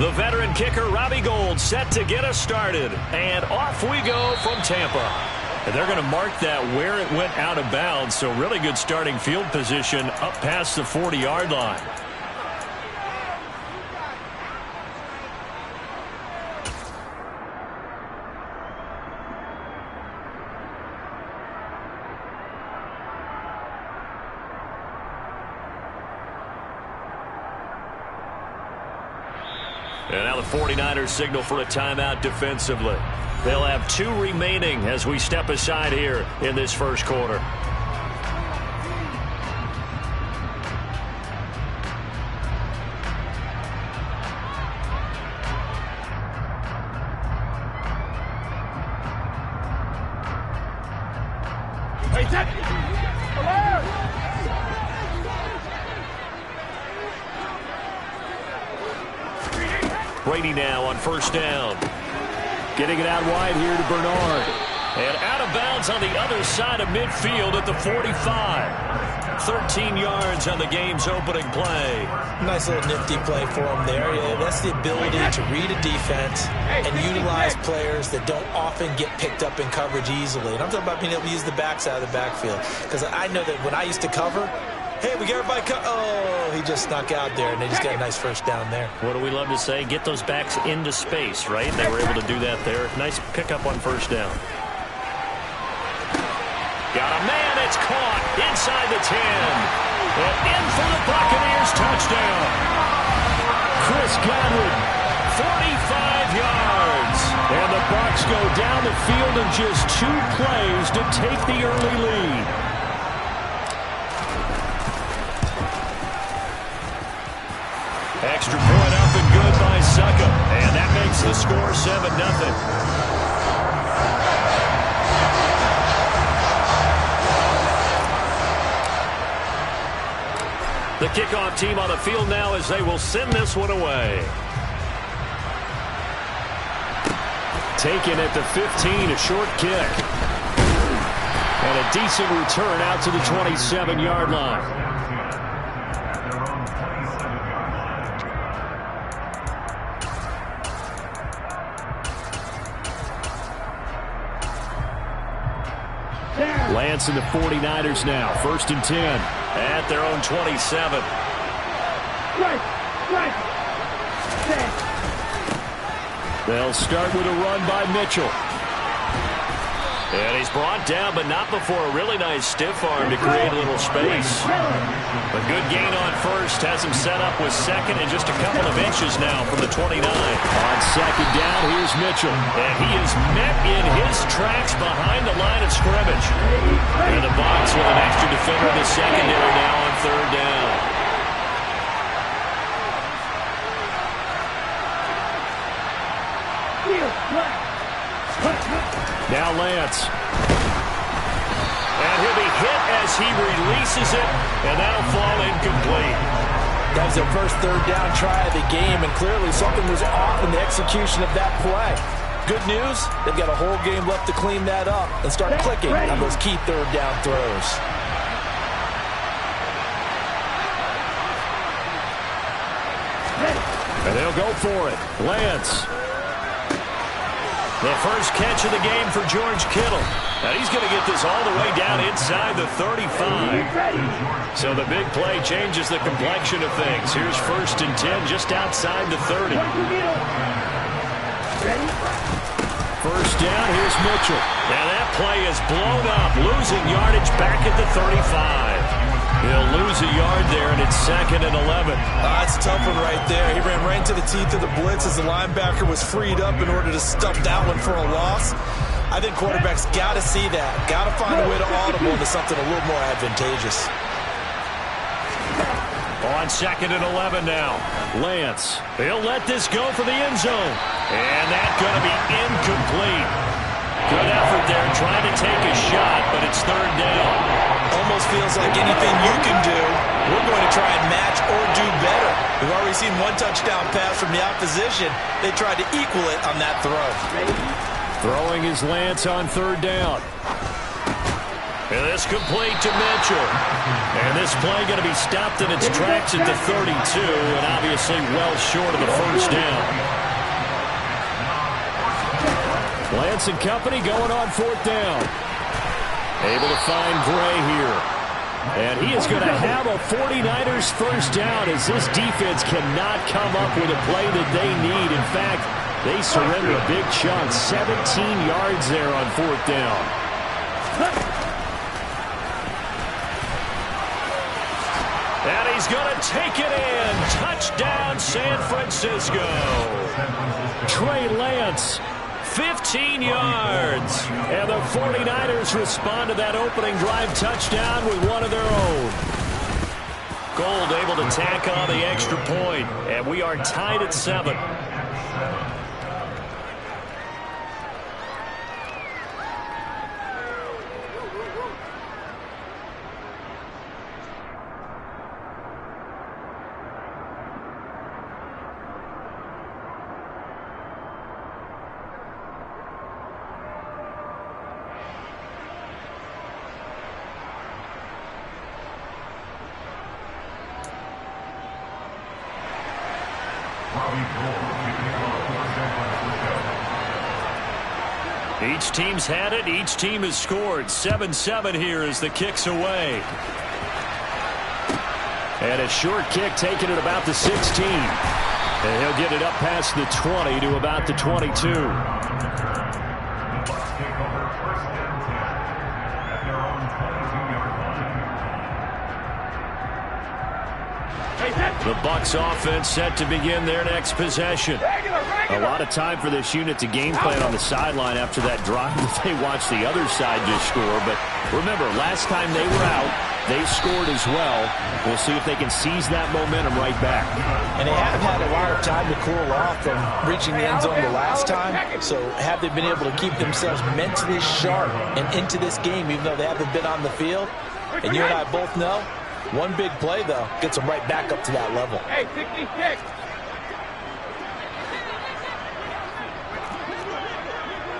The veteran kicker, Robbie Gould, set to get us started. And off we go from Tampa. And they're going to mark that where it went out of bounds. So really good starting field position up past the 40-yard line. And now the 49ers signal for a timeout defensively. They'll have 2 remaining as we step aside here in this first quarter. Brady now on first down. Getting it out wide here to Bernard. And out of bounds on the other side of midfield at the 45. 13 yards on the game's opening play. Nice little nifty play for him there. Yeah, that's the ability to read a defense and utilize players that don't often get picked up in coverage easily. And I'm talking about being able to use the backs out of the backfield. Because I know that when I used to cover, hey, we got everybody oh, he just snuck out there, and they just got a nice first down there. What do we love to say? Get those backs into space, right? They were able to do that there. Nice pickup on first down. Got a man. It's caught inside the 10. And in for the Buccaneers touchdown. Chris Godwin, 45 yards. And the Bucs go down the field in just 2 plays to take the early lead. Extra point up and good by Suckup. And that makes the score 7-0. The kickoff team on the field now as they will send this one away. Taken at the 15, a short kick. And a decent return out to the 27-yard line. Lance and the 49ers now. 1st and 10 at their own 27. They'll start with a run by Mitchell. And he's brought down, but not before a really nice stiff arm to create a little space. A good gain on first has him set up with second and just a couple of inches now from the 29. On second down, here's Mitchell. And he is met in his tracks behind the line of scrimmage. And the Bucs with an extra defender in the secondary now on 3rd down. Now Lance. And he'll be hit as he releases it, and that'll fall incomplete. That was their first 3rd down try of the game, and clearly something was off in the execution of that play. Good news, they've got a whole game left to clean that up and start clicking on those key 3rd down throws. And they'll go for it. Lance. The first catch of the game for George Kittle. Now he's going to get this all the way down inside the 35. So the big play changes the complexion of things. Here's 1st and 10 just outside the 30. First down, here's Mitchell. Now that play is blown up, losing yardage back at the 35. He'll lose a yard there, and it's 2nd and 11. That's a tough one right there. He ran right into the teeth of the blitz as the linebacker was freed up in order to stuff that one for a loss. I think quarterbacks got to see that. Got to find a way to audible into something a little more advantageous. On 2nd and 11 now. Lance. He'll let this go for the end zone. And that's going to be incomplete. Good effort there trying to take a shot, but it's 3rd down. Almost feels like anything you can do, we're going to try and match or do better. We've already seen one touchdown pass from the opposition. They tried to equal it on that throw. Throwing his Lance on 3rd down. And this complete to Mitchell. And this play going to be stopped in its tracks at the 32, and obviously well short of the first down. Lance and company going on 4th down. Able to find Gray here. And he is going to have a 49ers first down as this defense cannot come up with a play that they need. In fact, they surrender a big chunk, 17 yards there on 4th down. And he's going to take it in. Touchdown, San Francisco. Trey Lance, 15 yards. And the 49ers respond to that opening drive touchdown with one of their own. Gold able to tack on the extra point. And we are tied at 7. Each team's had it. Each team has scored. 7-7 here as the kick's away. And a short kick taken at about the 16. And he'll get it up past the 20 to about the 22. The Bucs offense set to begin their next possession. A lot of time for this unit to game plan on the sideline after that drive that they watched the other side just score. But remember, last time they were out, they scored as well. We'll see if they can seize that momentum right back. And they haven't had a lot of time to cool off from reaching the end zone the last time. So have they been able to keep themselves mentally sharp and into this game, even though they haven't been on the field? And you and I both know, one big play, though, gets them right back up to that level. Hey, 66.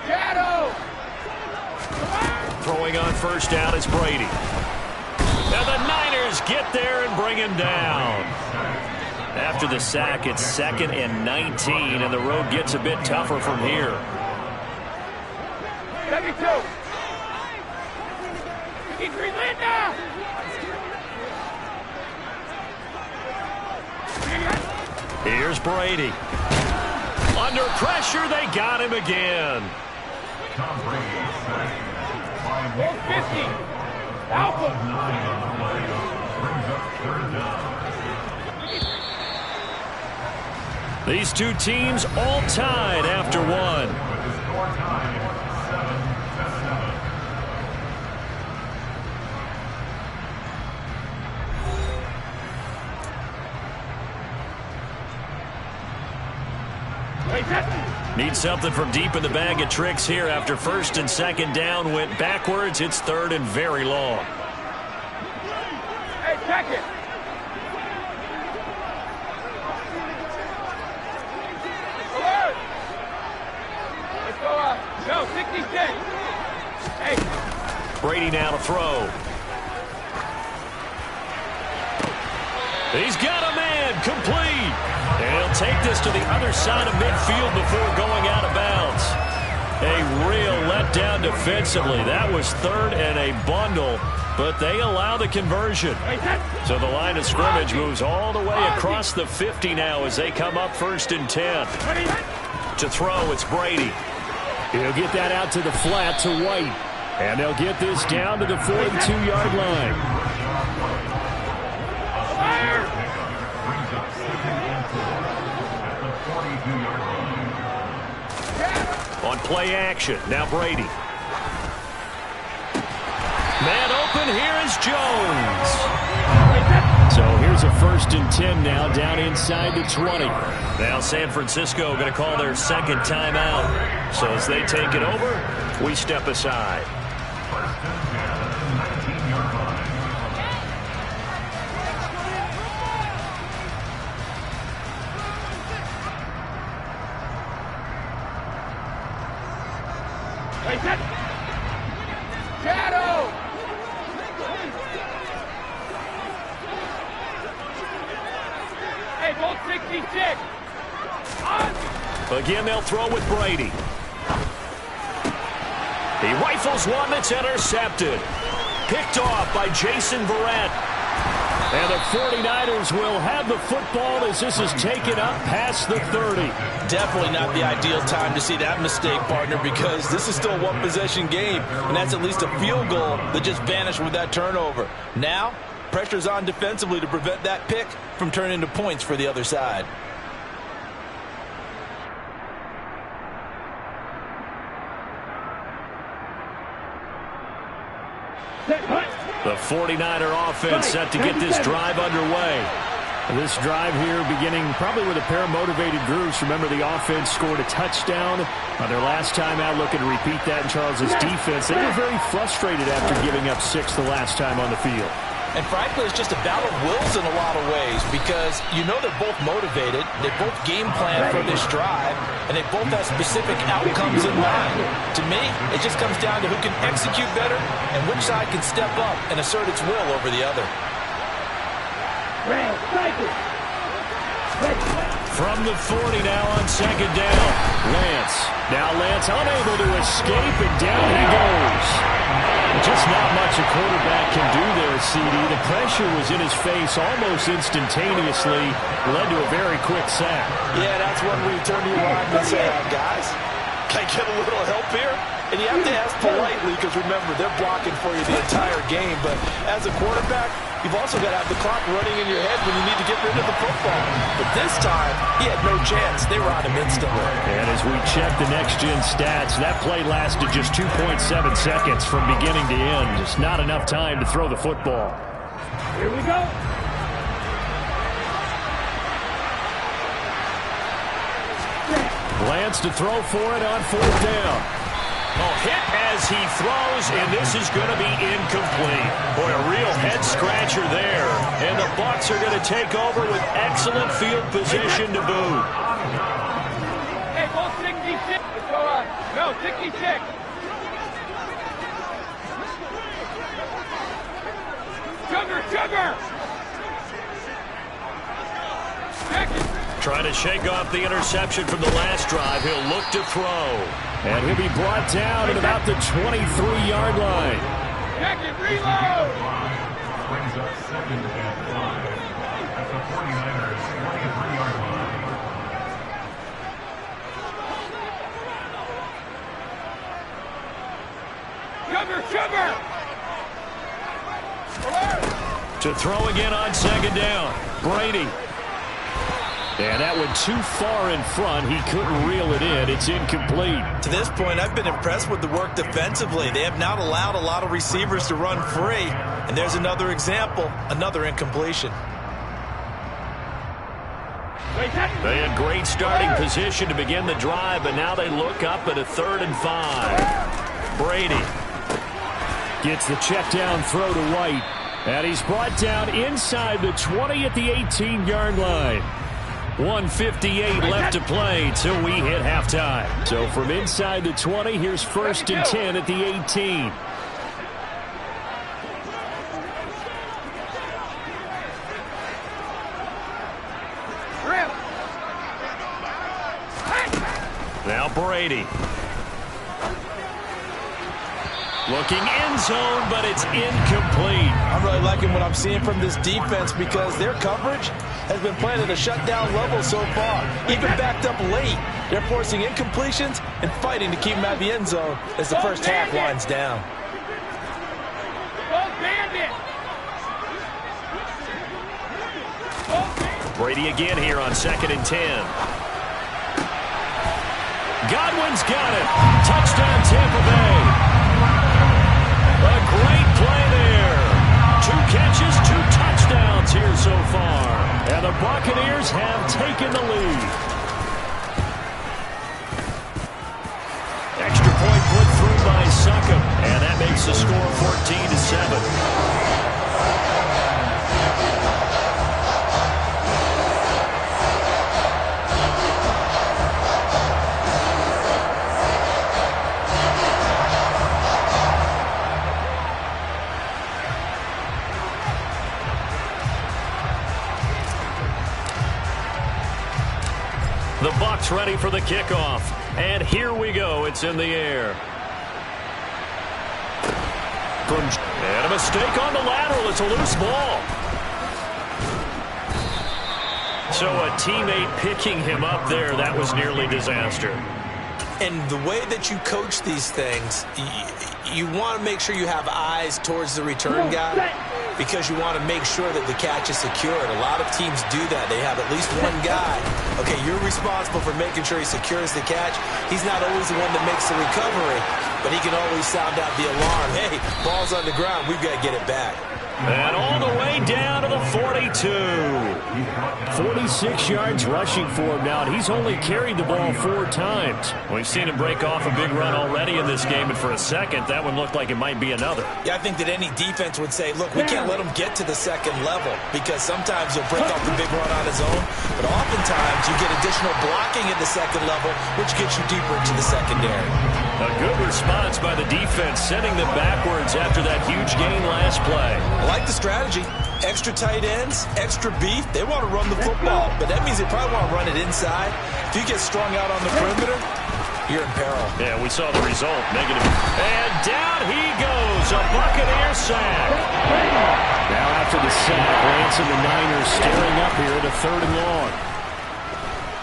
Shadow. Throwing on first down is Brady. And the Niners get there and bring him down. After the sack, it's 2nd and 19, and the road gets a bit tougher from here. 72. 53, Linda. Here's Brady. Under pressure, they got him again. 50. Alpha. These two teams all tied after one. Need something from deep in the bag of tricks here after 1st and 2nd down went backwards. It's 3rd and very long. Hey, check it. Alert. Let's go no, 66. Hey. Brady now to throw. He's got a man complete. And he'll take this to the other side of midfield before going out of bounds. A real letdown defensively. That was 3rd and a bundle, but they allow the conversion. So the line of scrimmage moves all the way across the 50 now as they come up 1st and 10. To throw, it's Brady. He'll get that out to the flat to White. And they'll get this down to the 42-yard line. On play action, now Brady. Man open, here is Jones. So here's a 1st and 10 now, down inside the 20. Now San Francisco going to call their 2nd timeout. So as they take it over, we step aside. Shadow. Again, they'll throw with Brady. He rifles one that's intercepted. Picked off by Jason Verrett. And the 49ers will have the football as this is taken up past the 30. Definitely not the ideal time to see that mistake, partner, because this is still a one-possession game, and that's at least a field goal that just vanished with that turnover. Now, pressure's on defensively to prevent that pick from turning into points for the other side. The 49er offense set to get this drive underway. This drive here beginning probably with a pair of motivated groups. Remember, the offense scored a touchdown on their last time out, looking to repeat that in Charles' defense. They were very frustrated after giving up 6 the last time on the field. And frankly, it's just a battle of wills in a lot of ways because you know they're both motivated, they both game plan for this drive, and they both have specific outcomes in mind. To me, it just comes down to who can execute better and which side can step up and assert its will over the other. From the 40 now on second down. Lance. Now Lance unable to escape, and down he goes. Just not much a quarterback can do there, CD. The pressure was in his face almost instantaneously. Led to a very quick sack. Yeah, that's when we turn to your line and say, guys, can I get a little help here? And you have to ask politely because, remember, they're blocking for you the entire game. But as a quarterback, you've also got to have the clock running in your head when you need to get rid of the football. But this time, he had no chance. They were on him instantly. And as we check the next-gen stats, that play lasted just 2.7 seconds from beginning to end. Just not enough time to throw the football. Here we go. Lance to throw for it on fourth down. Oh, hit as he throws, and this is going to be incomplete. Boy, a real head-scratcher there. And the Bucs are going to take over with excellent field position to boot. Hey, ball 66. Let's go on. No, 66. Sugar. Second. Trying to shake off the interception from the last drive. He'll look to throw. And he'll be brought down at about the 23-yard line. Second, reload. Brings up second and 5 at the 49ers 23-yard line. Sugar. To throw again on second down. Brady. And that went too far in front. He couldn't reel it in. It's incomplete. To this point, I've been impressed with the work defensively. They have not allowed a lot of receivers to run free. And there's another example, another incompletion. They had great starting position to begin the drive, but now they look up at a 3rd and 5. Brady gets the check down throw to White. And he's brought down inside the 20 at the 18-yard line. 1:58 left to play till we hit halftime. So from inside the 20, here's 1st and 10 at the 18. Now Brady. Looking end zone, but it's incomplete. I'm really liking what I'm seeing from this defense because their coverage has been playing at a shutdown level so far. Even backed up late, they're forcing incompletions and fighting to keep them out of the end zone as the first half winds down. Brady again here on 2nd and 10. Godwin's got it. Touchdown Tampa Bay. A great play there. 2 catches, 2 touchdowns here so far. And the Buccaneers have taken the lead. Extra point put through by Succop. And that makes the score 14-7. The Bucs ready for the kickoff. And here we go. It's in the air. And a mistake on the lateral. It's a loose ball. So a teammate picking him up there, that was nearly disaster. And the way that you coach these things, you want to make sure you have eyes towards the return guy because you want to make sure that the catch is secured. A lot of teams do that. They have at least one guy. Okay, you're responsible for making sure he secures the catch. He's not always the one that makes the recovery, but he can always sound out the alarm. Hey, ball's on the ground. We've got to get it back. And all the way down to the 42. 46 yards rushing for him now, and he's only carried the ball 4 times. We've seen him break off a big run already in this game, and for a second, that one looked like it might be another. Yeah, I think that any defense would say, look, we can't let him get to the second level because sometimes he'll break off the big run on his own, but oftentimes you get additional blocking at the second level, which gets you deeper into the secondary. A good response by the defense, sending them backwards after that huge gain last play. I like the strategy. Extra tight ends, extra beef. They want to run the football, but that means they probably want to run it inside. If you get strung out on the perimeter, you're in peril. Yeah, we saw the result. Negative. And down he goes. A Buccaneer sack. Now after the sack, Lance and the Niners staring up here at a 3rd and long.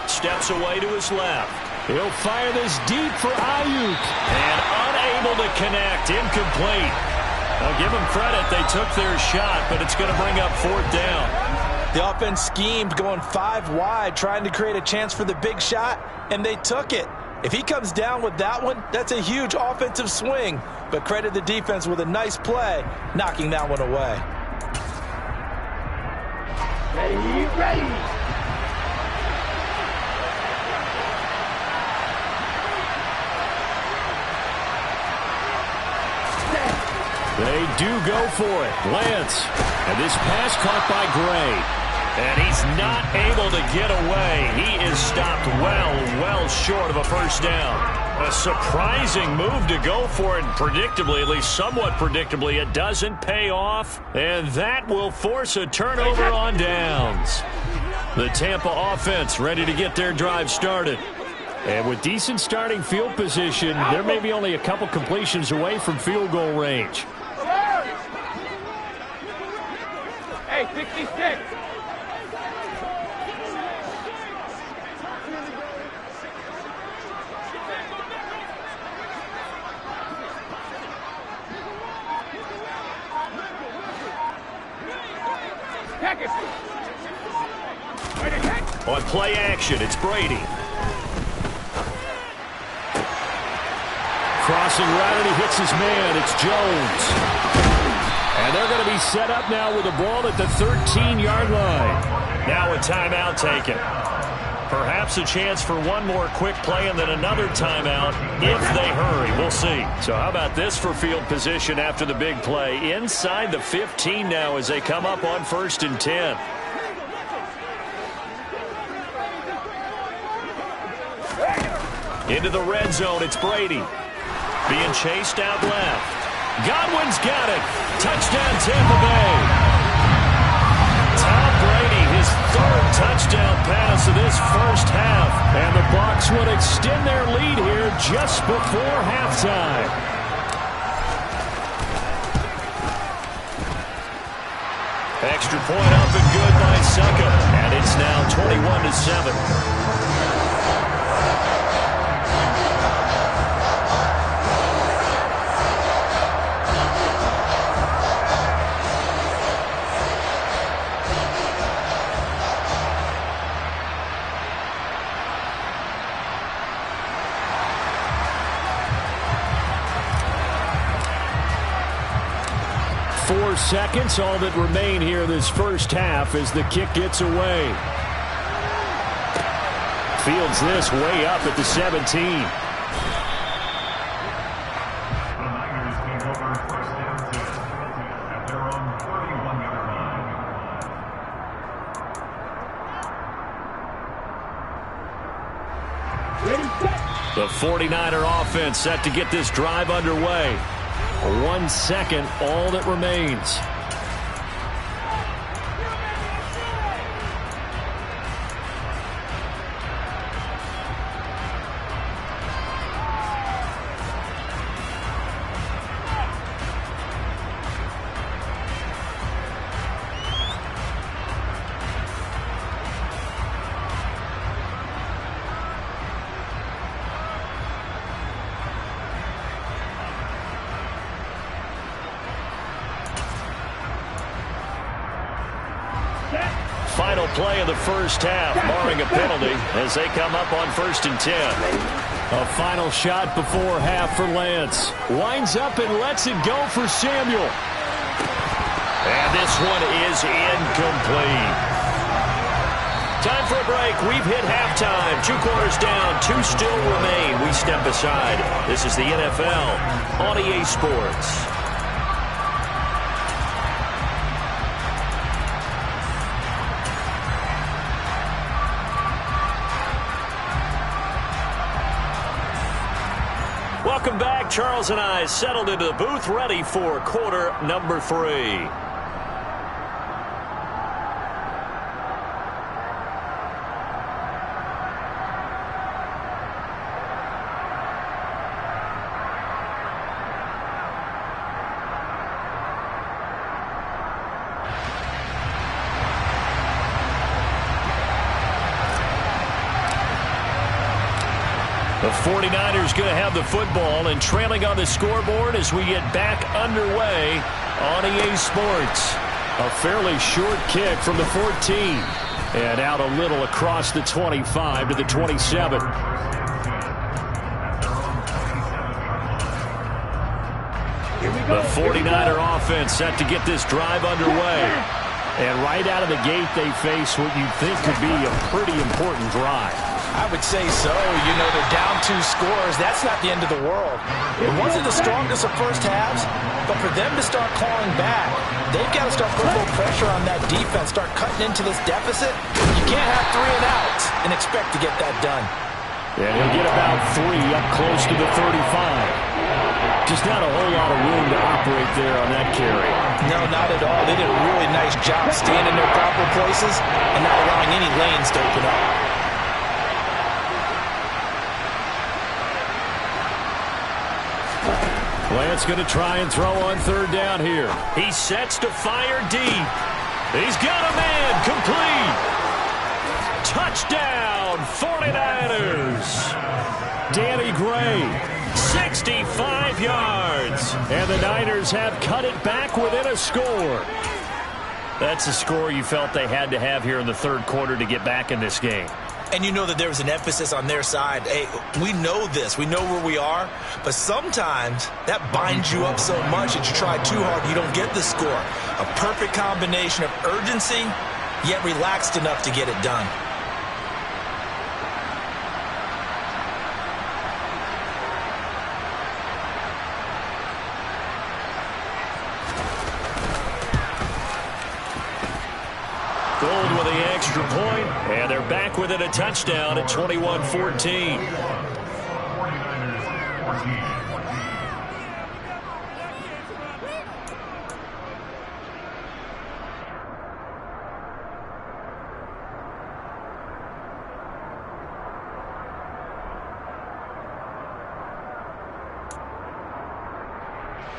Steps away to his left. He'll fire this deep for Ayuk. And unable to connect. Incomplete. I'll give them credit. They took their shot, but it's going to bring up 4th down. The offense schemed going 5 wide, trying to create a chance for the big shot, and they took it. If he comes down with that one, that's a huge offensive swing. But credit the defense with a nice play, knocking that one away. Ready. They do go for it. Lance. And this pass caught by Gray. And he's not able to get away. He is stopped well short of a first down. A surprising move to go for it. Predictably, at least somewhat predictably, it doesn't pay off. And that will force a turnover on downs. The Tampa offense ready to get their drive started. And with decent starting field position, there may be only a couple completions away from field goal range. Hey, 66. On play action, it's Brady. Crossing right, and he hits his man. It's Jones. And they're going to be set up now with the ball at the 13-yard line. Now a timeout taken. Perhaps a chance for one more quick play and then another timeout if they hurry. We'll see. So how about this for field position after the big play? Inside the 15 now as they come up on 1st and 10. Into the red zone, it's Brady. Being chased out left. Godwin's got it. Touchdown, Tampa Bay. Tom Brady, his 3rd touchdown pass of this first half. And the Bucs would extend their lead here just before halftime. Extra point up and good by Succa. And it's now 21-7. 4 seconds, all that remain here this first half as the kick gets away. Fields this way up at the 17. The Niners take over 1st and 10 at their own 31-yard line. The 49er offense set to get this drive underway. 1 second, all that remains. play of the first half, barring a penalty, as they come up on 1st and 10. A final shot before half for Lance. Winds up and lets it go for Samuel. And this one is incomplete. Time for a break. We've hit halftime. 2 quarters down. 2 still remain. We step aside. This is the NFL on EA Sports. Welcome back. Charles and I settled into the booth, ready for quarter number 3. The 49ers going to have the football and trailing on the scoreboard as we get back underway on EA Sports. A fairly short kick from the 14. And out a little across the 25 to the 27. The 49er offense set to get this drive underway. And right out of the gate, they face what you think could be a pretty important drive. I would say so. You know, they're down 2 scores. That's not the end of the world. It wasn't the strongest of first halves, but for them to start clawing back, they've got to start putting a little pressure on that defense, start cutting into this deficit. You can't have 3 and outs and expect to get that done. And he'll get about 3 up close to the 35. Just not a whole lot of room to operate there on that carry. No, not at all. They did a really nice job staying in their proper places and not allowing any lanes to open up. Lance going to try and throw on 3rd down here. He sets to fire deep. He's got a man. Complete. Touchdown, 49ers. Danny Gray, 65 yards. And the Niners have cut it back within a score. That's a score you felt they had to have here in the 3rd quarter to get back in this game. And you know that there was an emphasis on their side. Hey, we know this. We know where we are. But sometimes that binds you up so much that you try too hard, you don't get the score. A perfect combination of urgency, yet relaxed enough to get it done. Gold with the extra point, and they're back within a touchdown at 21-14. 49ers 14.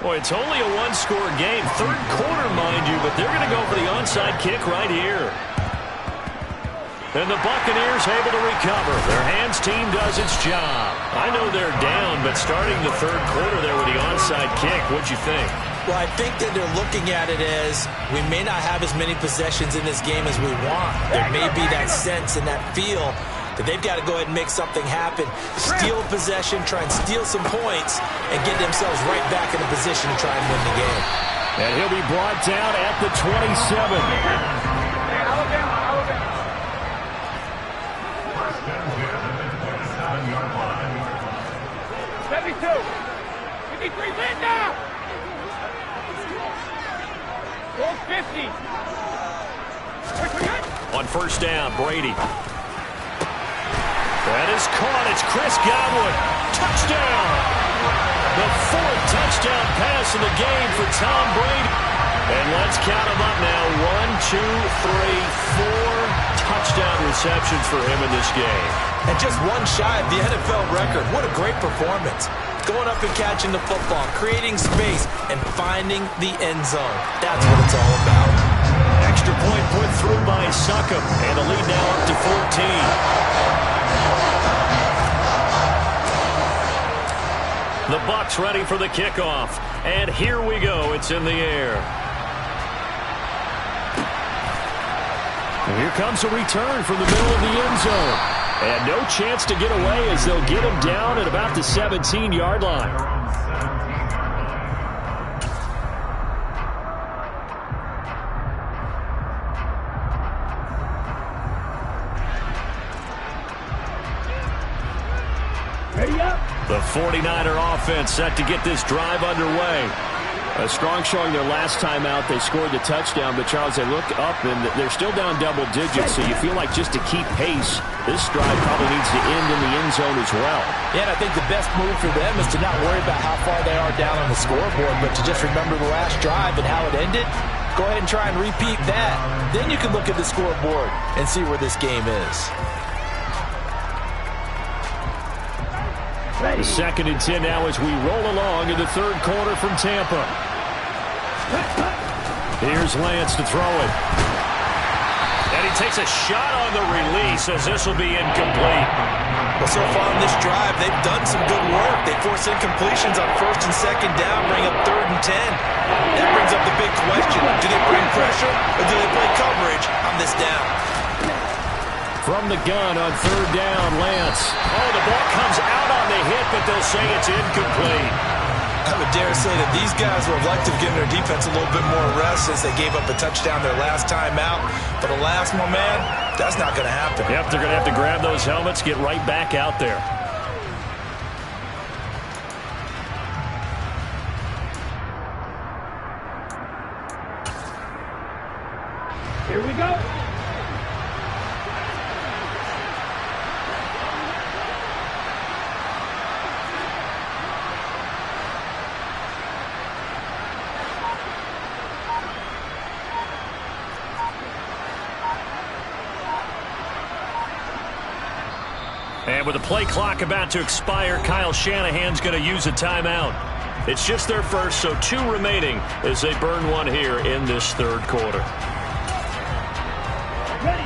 Boy, it's only a 1-score game. 3rd quarter, mind you, but they're going to go for the onside kick right here. And the Buccaneers able to recover. Their hands team does its job. I know they're down, but starting the 3rd quarter there with the onside kick, what'd you think? Well, I think that they're looking at it as we may not have as many possessions in this game as we want. There may be that sense and that feel that they've got to go ahead and make something happen. Steal a possession, try and steal some points, and get themselves right back in a position to try and win the game. And he'll be brought down at the 27. On 1st down, Brady. That is caught. It's Chris Godwin. Touchdown. The 4th touchdown pass in the game for Tom Brady. And let's count them up now. 1, 2, 3, 4 touchdown receptions for him in this game. And just one shy of the NFL record. What a great performance. Going up and catching the football, creating space, and finding the end zone. That's what it's all about. Extra point put through by Succop. And the lead now up to 14. The Bucs ready for the kickoff. And here we go. It's in the air. And here comes a return from the middle of the end zone. And no chance to get away as they'll get him down at about the 17-yard line. The 49er offense set to get this drive underway. A strong showing their last time out. They scored the touchdown, but Charles, they look up and they're still down double digits, so you feel like just to keep pace, this drive probably needs to end in the end zone as well. Yeah, and I think the best move for them is to not worry about how far they are down on the scoreboard, but to just remember the last drive and how it ended. Go ahead and try and repeat that. Then you can look at the scoreboard and see where this game is. Second and 10 now as we roll along in the third quarter from Tampa. Here's Lance to throw it. And he takes a shot on the release as this will be incomplete. Well, so far in this drive, they've done some good work. They force incompletions on first and second down, bring up third and 10. That brings up the big question. Do they bring pressure or do they play coverage on this down? From the gun on third down, Lance. Oh, the ball comes out on the hit, but they'll say it's incomplete. I would dare say that these guys would have liked to have given their defense a little bit more rest since they gave up a touchdown their last time out. But alas, my man, that's not going to happen. Yep, they're going to have to grab those helmets, get right back out there. Here we go. And with the play clock about to expire, Kyle Shanahan's going to use a timeout. It's just their first, so 2 remaining as they burn one here in this third quarter. Ready.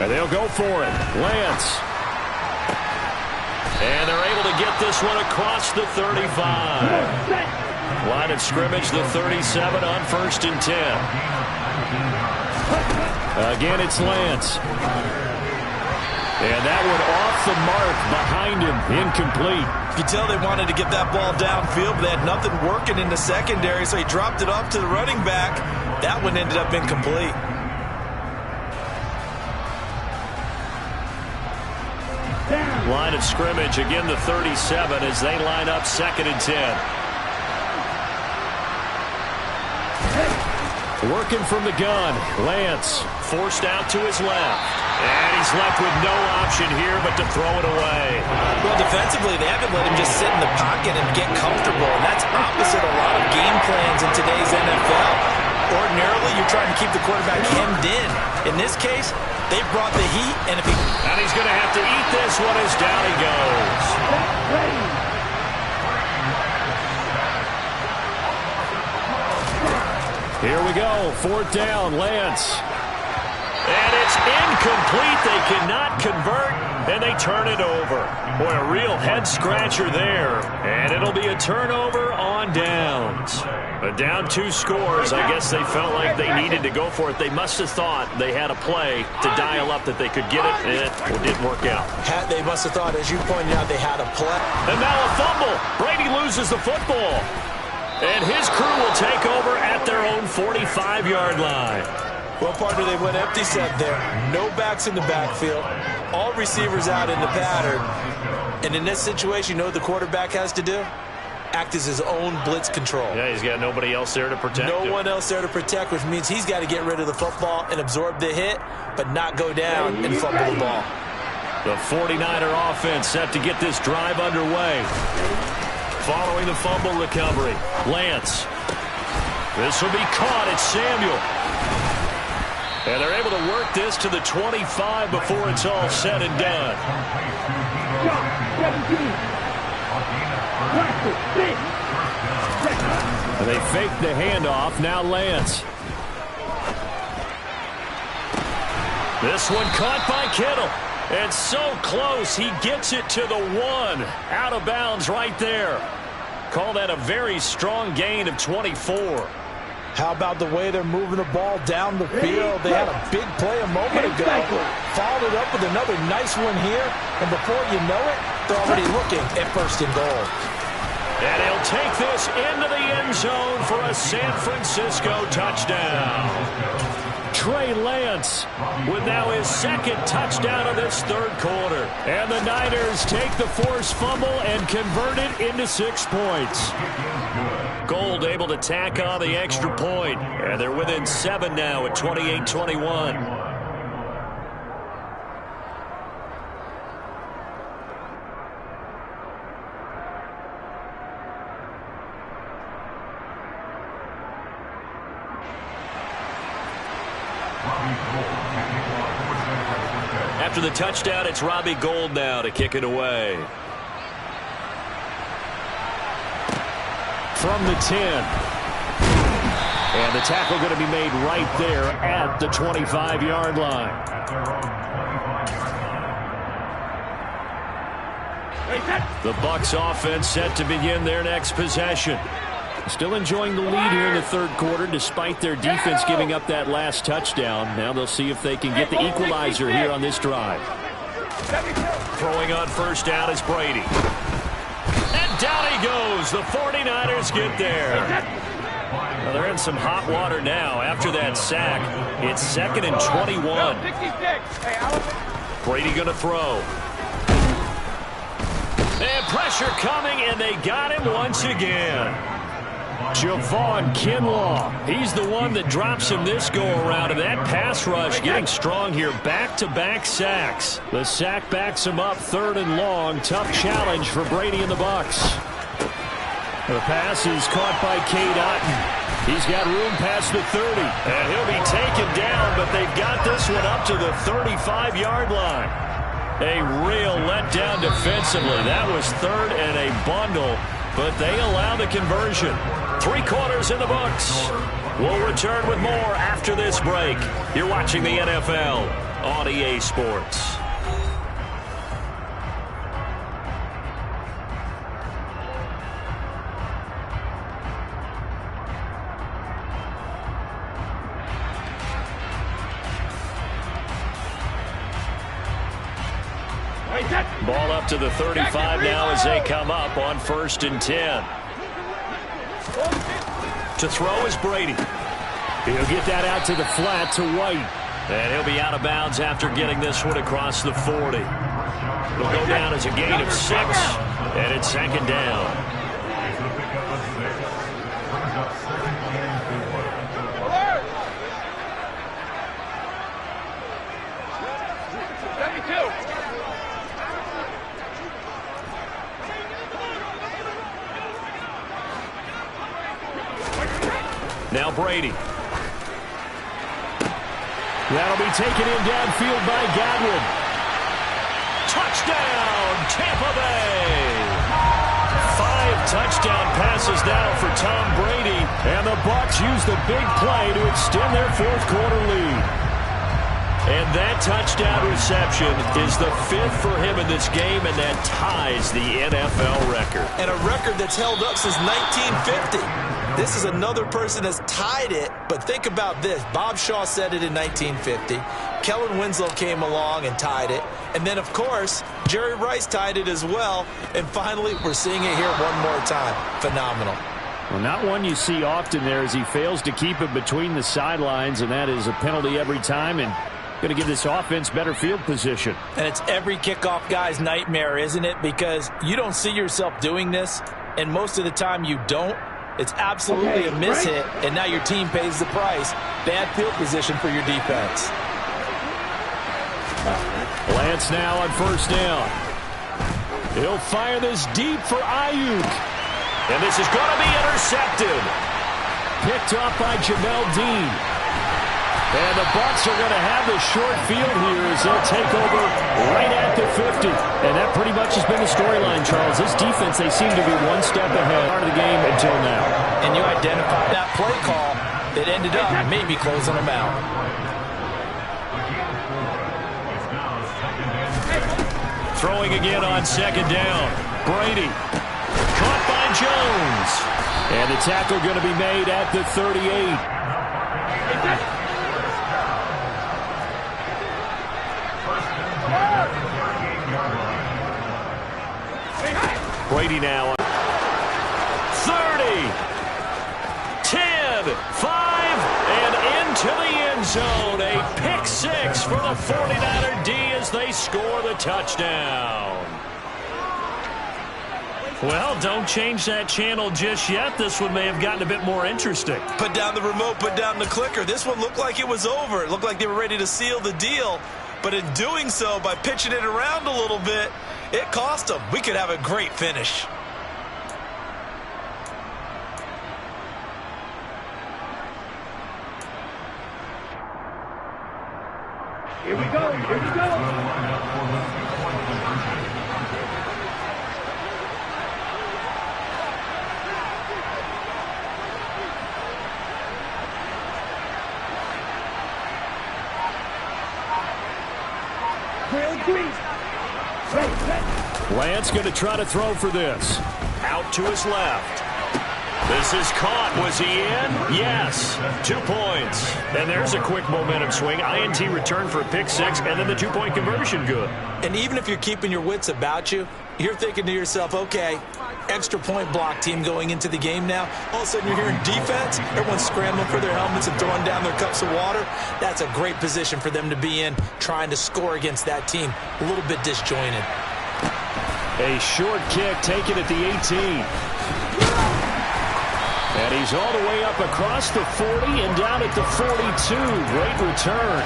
And they'll go for it. Lance. And they're able to get this one across the 35. Line of scrimmage, the 37 on first and 10. Again, it's Lance. And that one off the mark behind him, incomplete. You can tell they wanted to get that ball downfield, but they had nothing working in the secondary, so he dropped it off to the running back. That one ended up incomplete. Line of scrimmage, again the 37 as they line up second and 10. Working from the gun, Lance forced out to his left. And he's left with no option here but to throw it away. Well, defensively, they haven't let him just sit in the pocket and get comfortable, and that's opposite a lot of game plans in today's NFL. Ordinarily, you're trying to keep the quarterback hemmed in. In this case, they brought the heat, and if he... And he's going to have to eat this one as down he goes. Here we go, fourth down, Lance. And it's incomplete. They cannot convert, and they turn it over. Boy, a real head-scratcher there. And it'll be a turnover on downs. But down 2 scores, I guess they felt like they needed to go for it. They must have thought they had a play to dial up that they could get it, and it didn't work out. They must have thought, as you pointed out, they had a play. And now a fumble. Brady loses the football. And his crew will take over at their own 45-yard line. Well, partner, they went empty set there. No backs in the backfield. All receivers out in the pattern. And in this situation, you know what the quarterback has to do? Act as his own blitz control. Yeah, he's got nobody else there to protect him. No one else there to protect, which means he's got to get rid of the football and absorb the hit, but not go down and fumble the ball. The 49er offense set to get this drive underway. Following the fumble recovery, Lance. This will be caught. It's Samuel. And they're able to work this to the 25 before it's all said and done. And they fake the handoff. Now Lance. This one caught by Kittle. And so close, he gets it to the 1. Out of bounds right there. Call that a very strong gain of 24. How about the way they're moving the ball down the field? They had a big play a moment ago. Followed it up with another nice one here. And before you know it, they're already looking at 1st and goal. And he'll take this into the end zone for a San Francisco touchdown. Trey Lance with now his 2nd touchdown of this 3rd quarter. And the Niners take the forced fumble and convert it into 6 points. Gold able to tack on the extra point. And they're within 7 now at 28-21. After the touchdown, it's Robbie Gould now to kick it away. From the 10. And the tackle going to be made right there at the 25-yard line. The Bucs offense set to begin their next possession. Still enjoying the lead here in the 3rd quarter despite their defense giving up that last touchdown. Now they'll see if they can get the equalizer here on this drive. Throwing on 1st down is Brady. And down he goes. The 49ers get there. Well, they're in some hot water now after that sack. It's 2nd and 21. Brady going to throw. And pressure coming, and they got him once again. Javon Kinlaw, he's the one that drops him this go-around, and that pass rush getting strong here. Back-to-back sacks. The sack backs him up 3rd and long. Tough challenge for Brady and the Bucs. The pass is caught by Cade Otton. He's got room past the 30, and he'll be taken down, but they've got this one up to the 35-yard line. A real letdown defensively. That was 3rd and a bundle, but they allow the conversion. 3 quarters in the books. We'll return with more after this break. You're watching the NFL on EA Sports. Ball up to the 35 now as they come up on 1st and 10. To throw is Brady. He'll get that out to the flat to White. And he'll be out of bounds after getting this one across the 40. It'll go down as a gain of 6, and it's 2nd down. Now Brady. That'll be taken in downfield by Godwin. Touchdown, Tampa Bay. 5 touchdown passes now for Tom Brady, and the Bucs use the big play to extend their 4th quarter lead. And that touchdown reception is the 5th for him in this game, and that ties the NFL record. And a record that's held up since 1950. This is another person that's tied it, but think about this. Bob Shaw said it in 1950. Kellen Winslow came along and tied it. And then, of course, Jerry Rice tied it as well. And finally, we're seeing it here one more time. Phenomenal. Well, not one you see often there as he fails to keep it between the sidelines, and that is a penalty every time, and going to give this offense better field position. And it's every kickoff guy's nightmare, isn't it? Because you don't see yourself doing this, and most of the time you don't. It's absolutely a mishit, and now your team pays the price. Bad field position for your defense. Lance now on 1st down. He'll fire this deep for Ayuk. And this is going to be intercepted. Picked up by Jamel Dean. And the Bucs are going to have the short field here as they'll take over right at the 50. And that pretty much has been the storyline, Charles. This defense, they seem to be one step ahead of the game until now. And you identified that play call that ended up maybe closing them out. Throwing again on second down. Brady. Caught by Jones. And the tackle going to be made at the 38. Brady now. 30. 10. 5. And into the end zone. A pick six for the 49er D as they score the touchdown. Well, don't change that channel just yet. This one may have gotten a bit more interesting. Put down the remote, put down the clicker. This one looked like it was over. It looked like they were ready to seal the deal. But in doing so, by pitching it around a little bit, it cost them. We could have a great finish. Here we go. Here we go. Lance going to try to throw for this. Out to his left. This is caught. Was he in? Yes. 2 points. And there's a quick momentum swing. INT return for a pick six, and then the 2-point conversion good. And even if you're keeping your wits about you, you're thinking to yourself, okay, extra point block team going into the game now. All of a sudden you're hearing defense. Everyone's scrambling for their helmets and throwing down their cups of water. That's a great position for them to be in, trying to score against that team. A little bit disjointed. A short kick taken at the 18. And he's all the way up across the 40 and down at the 42. Great return.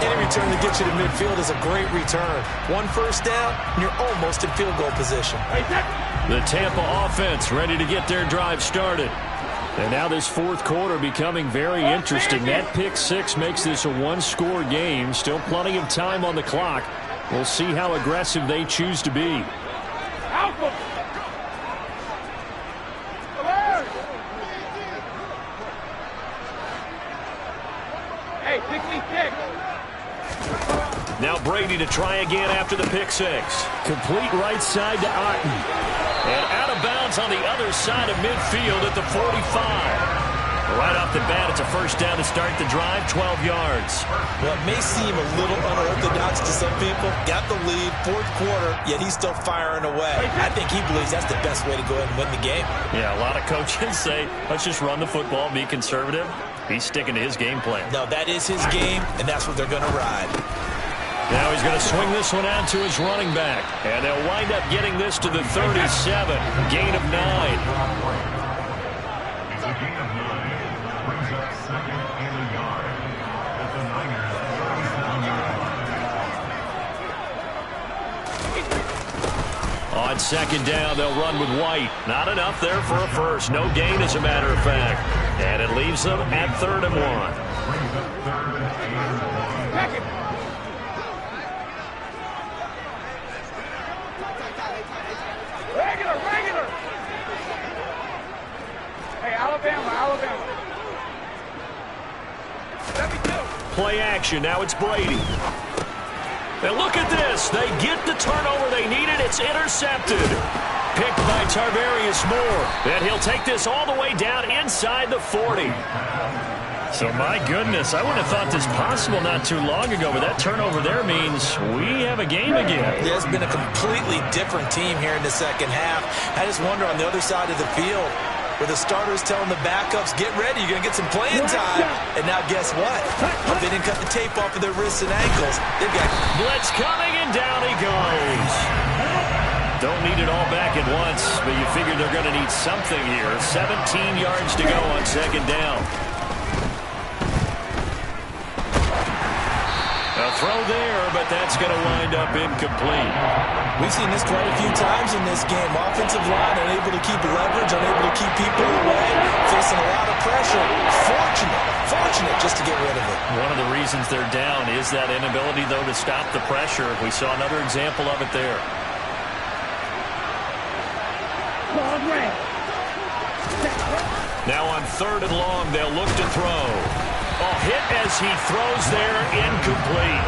Any return that gets you to midfield is a great return. 1 first down, and you're almost in field goal position. The Tampa offense ready to get their drive started. And now this fourth quarter becoming very interesting. That pick six makes this a one-score game. Still plenty of time on the clock. We'll see how aggressive they choose to be. Now Brady to try again after the pick six. Complete right side to Otten. And out of bounds on the other side of midfield at the 45. Right off the bat, it's a first down to start the drive, 12 yards. Well, it may seem a little unorthodox to some people. Got the lead, fourth quarter, yet he's still firing away. I think he believes that's the best way to go ahead and win the game. Yeah, a lot of coaches say, let's just run the football, be conservative. He's sticking to his game plan. No, that is his game, and that's what they're going to ride. Now he's going to swing this one out to his running back. And they'll wind up getting this to the 37. Gain of 9. It's a gain of 9. Brings up second and a yard. At the Niners' 37-yard line. On second down, they'll run with White. Not enough there for a first. No gain, as a matter of fact. And it leaves them at 3rd and 1. Brings up 3rd and 1. Alabama. Play action. Now it's Brady. And look at this. They get the turnover they needed. It's intercepted. Picked by Tarvarius Moore. And he'll take this all the way down inside the 40. So, my goodness, I wouldn't have thought this possible not too long ago, but that turnover there means we have a game again. There's been a completely different team here in the second half. I just wonder on the other side of the field, where the starters telling the backups, get ready, you're going to get some playing time. And now guess what? They didn't cut the tape off of their wrists and ankles. They've got blitz coming, and down he goes. Don't need it all back at once, but you figure they're going to need something here. 17 yards to go on second down. A throw there, but that's going to wind up incomplete. We've seen this quite a few times in this game. Offensive line unable to keep leverage, unable to keep people away, facing a lot of pressure. Fortunate just to get rid of it. One of the reasons they're down is that inability, though, to stop the pressure. We saw another example of it there. Now on 3rd and long, they'll look to throw. Oh, hit as he throws there, incomplete.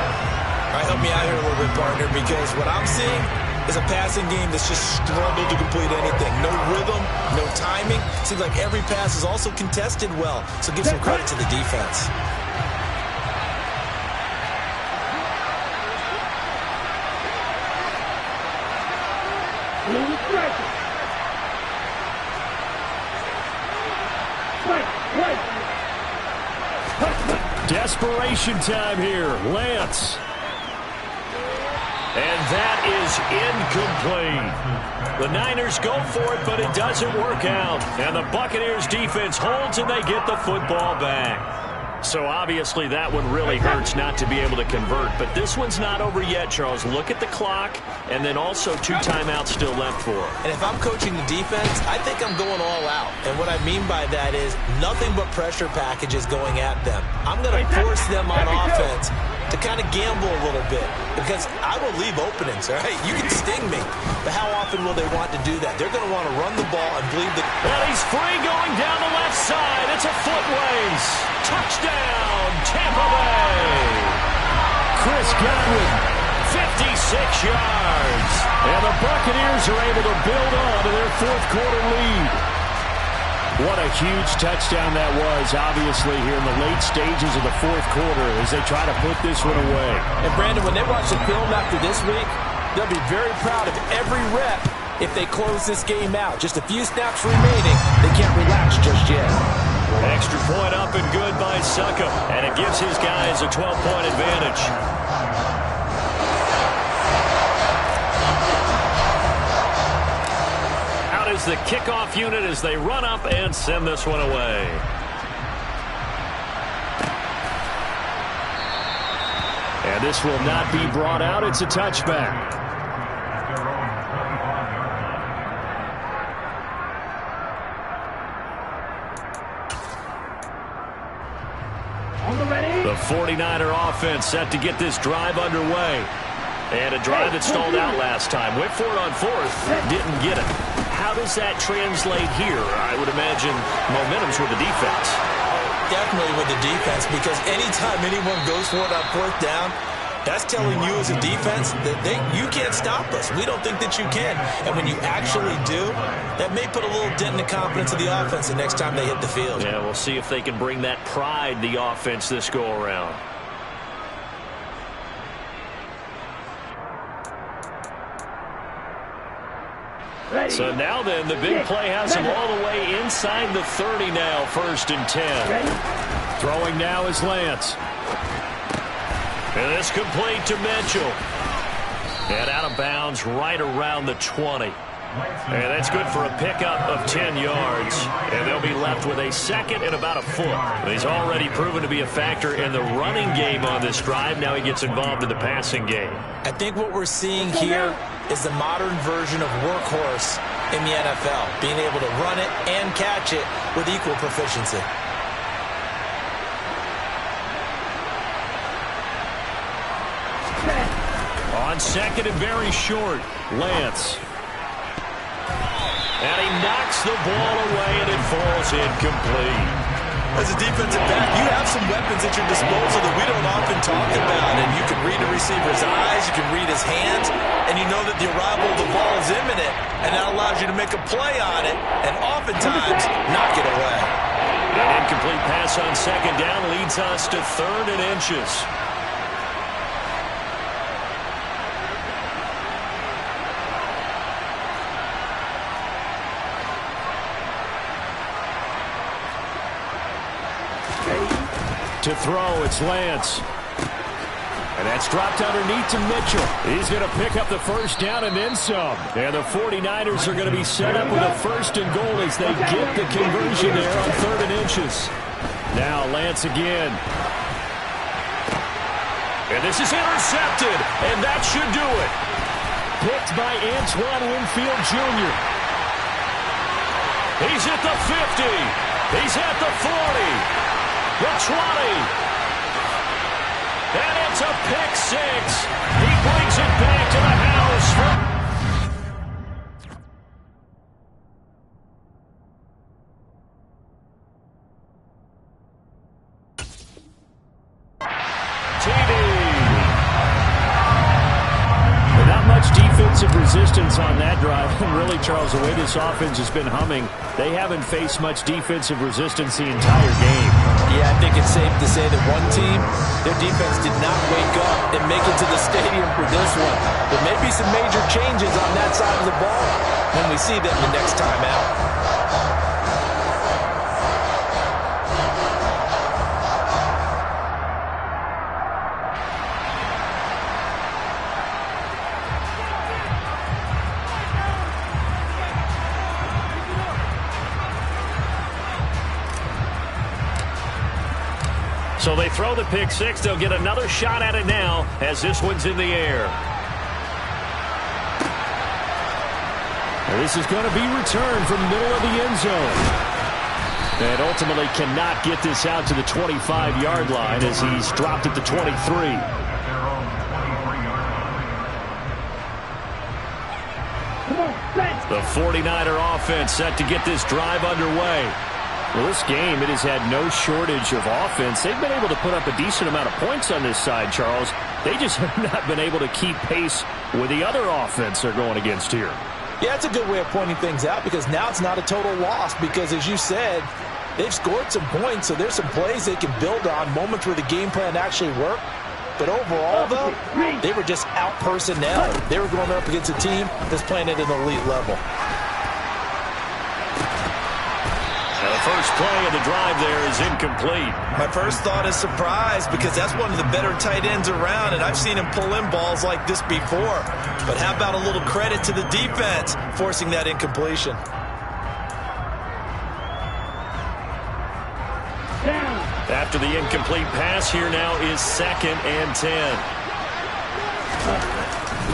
All right, help me out here a little bit, partner, because what I'm seeing is a passing game that's just struggled to complete anything. No rhythm, no timing. Seems like every pass is also contested well, so give some credit to the defense. Desperation time here. Lance. And that is incomplete. The Niners go for it, but it doesn't work out. And the Buccaneers defense holds, and they get the football back. So obviously that one really hurts not to be able to convert. But this one's not over yet, Charles. Look at the clock, and then also 2 timeouts still left for them. And if I'm coaching the defense, I think I'm going all out. And what I mean by that is nothing but pressure packages going at them. I'm going to force them on offense to kind of gamble a little bit, because I will leave openings, all right? You can sting me, but how often will they want to do that? They're going to want to run the ball and believe that... And he's free going down the left side. It's a foot race. Touchdown, Tampa Bay. Chris Godwin, 56 yards. And the Buccaneers are able to build on to their fourth quarter lead. What a huge touchdown that was, obviously, here in the late stages of the fourth quarter as they try to put this one away. And, Brandon, when they watch the film after this week, they'll be very proud of every rep if they close this game out. Just a few snaps remaining. They can't relax just yet. Extra point up and good by Suckup, and it gives his guys a 12-point advantage. Is the kickoff unit as they run up and send this one away. And this will not be brought out. It's a touchback. The 49er offense set to get this drive underway. And a drive that stalled out last time. Went for it on fourth, didn't get it. How does that translate here? I would imagine momentum's with the defense. Definitely with the defense, because anytime anyone goes for it on fourth down, that's telling you as a defense that you can't stop us. We don't think that you can. And when you actually do, that may put a little dent in the confidence of the offense the next time they hit the field. Yeah, we'll see if they can bring that pride, the offense, this go-around. So now then, the big play has him all the way inside the 30 now, 1st and 10. Throwing now is Lance. And this complete to Mitchell. And out of bounds right around the 20. And that's good for a pickup of 10 yards. And they'll be left with a second and about a foot. He's already proven to be a factor in the running game on this drive. Now he gets involved in the passing game. I think what we're seeing here is the modern version of workhorse in the NFL, being able to run it and catch it with equal proficiency. On second and very short, Lance. And he knocks the ball away, and it falls incomplete. As a defensive back, you have some weapons at your disposal that we don't often talk about. And you can read the receiver's eyes, you can read his hands, and you know that the arrival of the ball is imminent, and that allows you to make a play on it, and oftentimes knock it away. An incomplete pass on second down leads us to 3rd and inches. To throw, it's Lance. And that's dropped underneath to Mitchell. He's going to pick up the first down and then some. And the 49ers are going to be set up with a 1st and goal as they get the conversion there on 3rd and inches. Now Lance again. And this is intercepted, and that should do it. Picked by Antoine Winfield Jr. He's at the 50. He's at the 40. The 20. And it's a pick six. He brings it back to the house. TD. resistance on that drive. And really, Charles, the way this offense has been humming, they haven't faced much defensive resistance the entire game. Yeah, I think it's safe to say that one team, their defense did not wake up and make it to the stadium for this one. There may be some major changes on that side of the ball when we see them the next time out. So they throw the pick six. They'll get another shot at it now as this one's in the air. This is going to be returned from the middle of the end zone. And ultimately cannot get this out to the 25-yard line as he's dropped at the 23. The 49er offense set to get this drive underway. Well, this game, it has had no shortage of offense. They've been able to put up a decent amount of points on this side, Charles. They just have not been able to keep pace with the other offense they're going against here. Yeah, it's a good way of pointing things out because now it's not a total loss because, as you said, they've scored some points, so there's some plays they can build on, moments where the game plan actually worked. But overall, though, they were just out-personnel. They were going up against a team that's playing at an elite level. The first play of the drive there is incomplete. My first thought is surprise because that's one of the better tight ends around, and I've seen him pull in balls like this before. But how about a little credit to the defense forcing that incompletion? After the incomplete pass, here now is 2nd and 10.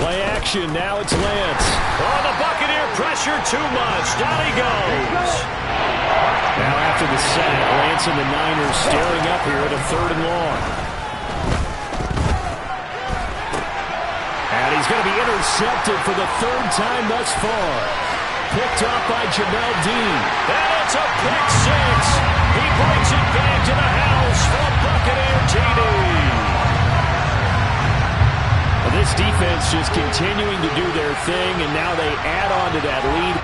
Play action, now it's Lance. Oh, the Buccaneer pressure too much. Down he goes. Now after the sack, Lance and the Niners staring up here at a 3rd and long. And he's going to be intercepted for the 3rd time thus far. Picked up by Jamel Dean. And it's a pick six. He brings it back to the house for a Buccaneer TD. Well, this defense just continuing to do their thing, and now they add on to that lead.